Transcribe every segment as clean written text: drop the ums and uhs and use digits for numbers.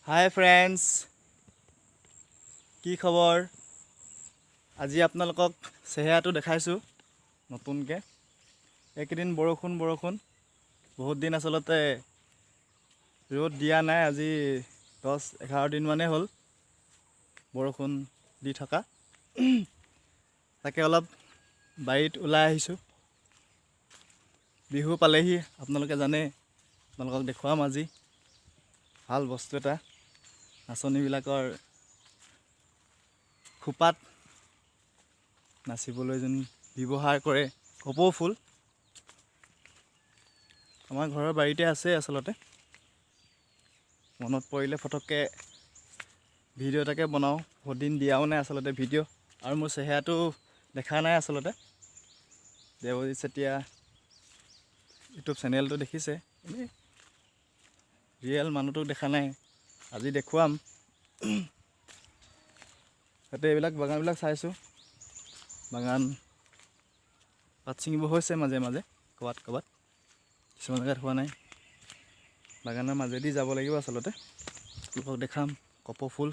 হাই friends, কি খবৰ? আজি আপোনালোকক চেহেৰাটো দেখাইছোঁ নতুনকৈ। এইকেইদিন বৰষুণ বহুত দিন আচলতে ৰ'দ দিয়া নাই। আজি 10-11 দিনমানেই হ'ল বৰষুণ দি থকা। তাকে অলপ বাৰীত ওলাই আহিছোঁ। বিহু পালেহি, আপোনালোকে জানে। আপোনালোকক দেখুৱাম আজি ভাল বস্তু এটা, নাচনীবিলাকৰ খোপাত নাচিবলৈ যোন ব্যৱহাৰ কৰে কপৌ ফুল। আমাৰ ঘৰৰ বাৰীতে আছে আচলতে। মনত পৰিলে ফটককৈ ভিডিঅ' এটাকে বনাওঁ। বহুত দিন দিয়াও নাই আচলতে ভিডিঅ'। আৰু মোৰ চেহেৰাটো দেখা নাই আচলতে। দেৱজিৎ চেতিয়া ইউটিউব চেনেলটো দেখিছে, এনেই ৰিয়েল মানুহটোক দেখা নাই। আজি দেখুৱাম। তাতে এইবিলাক বাগানবিলাক চাইছোঁ। বাগান পাত ছিঙিব হৈছে মাজে মাজে, ক'ৰবাত কিছুমান জেগাত হোৱা নাই। বাগানৰ মাজেদি যাব লাগিব আচলতে। আপোনালোকক দেখাম কপৌ ফুল।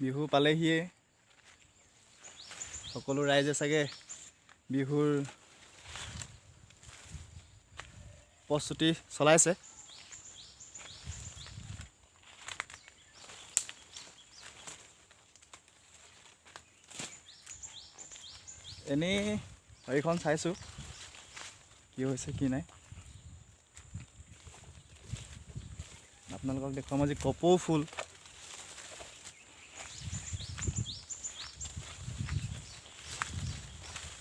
বিহু পালেহিয়ে, সকলো ৰাইজে চাগে বিহুৰ প্ৰস্তুতি চলাইছে। এনেই বাৰীখন চাইছোঁ, কি হৈছে কি নাই। আপোনালোকক দেখুৱাম আজি কপৌ ফুল।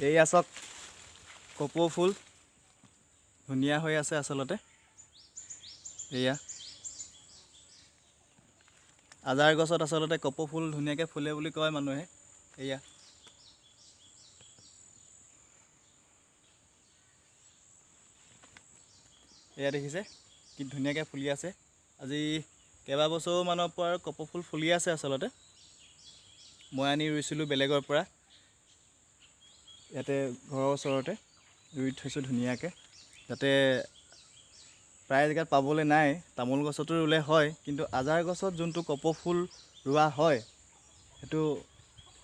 এয়া চাওক কপৌ ফুল, ধুনীয়া হৈ আছে আচলতে। এয়া আজাৰ গছত আচলতে কপৌ ফুল ধুনীয়াকৈ ফুলে বুলি কয় মানুহে। এয়া এয়া দেখিছে কি ধুনীয়াকৈ ফুলি আছে। আজি কেইবাবছৰমানৰ পৰা কপৌ ফুল ফুলি আছে আচলতে। মই আনি ৰুইছিলোঁ বেলেগৰ পৰা। ইয়াতে ঘৰৰ ওচৰতে ৰুই থৈছোঁ ধুনীয়াকৈ, যাতে প্ৰায় জেগাত পাবলৈ নাই। তামোল গছতো ৰুলে হয়, কিন্তু আজাৰ গছত যোনটো কপৌ ফুল ৰোৱা হয় সেইটো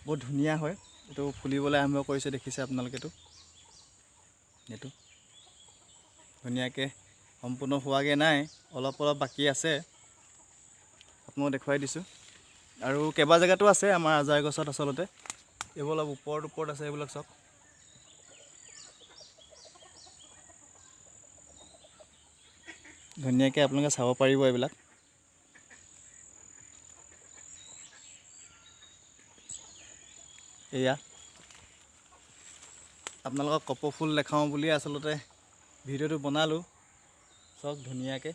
বহুত ধুনীয়া হয়। এইটো ফুলিবলৈ আৰম্ভ কৰিছে, দেখিছে আপোনালোকেতো। এইটো ধুনীয়াকৈ সম্পূৰ্ণ হোৱাগৈ নাই, অলপ বাকী আছে। আপোনাক দেখুৱাই দিছোঁ। আৰু কেইবা জেগাতো আছে আমাৰ আজাৰ গছত আচলতে। এইবোৰ অলপ ওপৰত আছে, এইবিলাক চাওক। ধুনীয়াকৈ আপোনালোকে চাব পাৰিব এইবিলাক। এয়া আপোনালোকক কপৌ ফুল দেখাওঁ বুলিয়ে আচলতে ভিডিঅ'টো বনালোঁ। চাওক ধুনীয়াকৈ।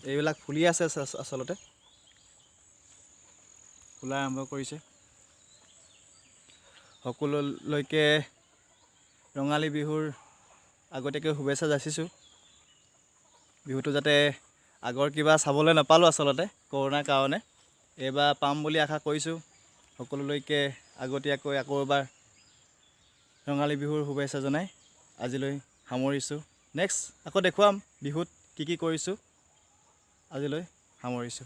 এইবিলাক ফুলি আছে আচলতে, ফুলা আৰম্ভ কৰিছে। সকলোলৈকে ৰঙালী বিহুৰ আগতীয়াকৈ শুভেচ্ছা যাচিছোঁ। বিহুটো যাতে আগৰ কিবা চাবলৈ নাপালোঁ আচলতে কৰোণাৰ কাৰণে, এইবাৰ পাম বুলি আশা কৰিছোঁ। সকলোলৈকে আগতীয়াকৈ আকৌ এবাৰ ৰঙালী বিহুৰ শুভেচ্ছা জনাই আজিলৈ সামৰিছোঁ। নেক্সট আকৌ দেখুৱাম বিহুত কি কৰিছোঁ। আজিলৈ সামৰিছোঁ।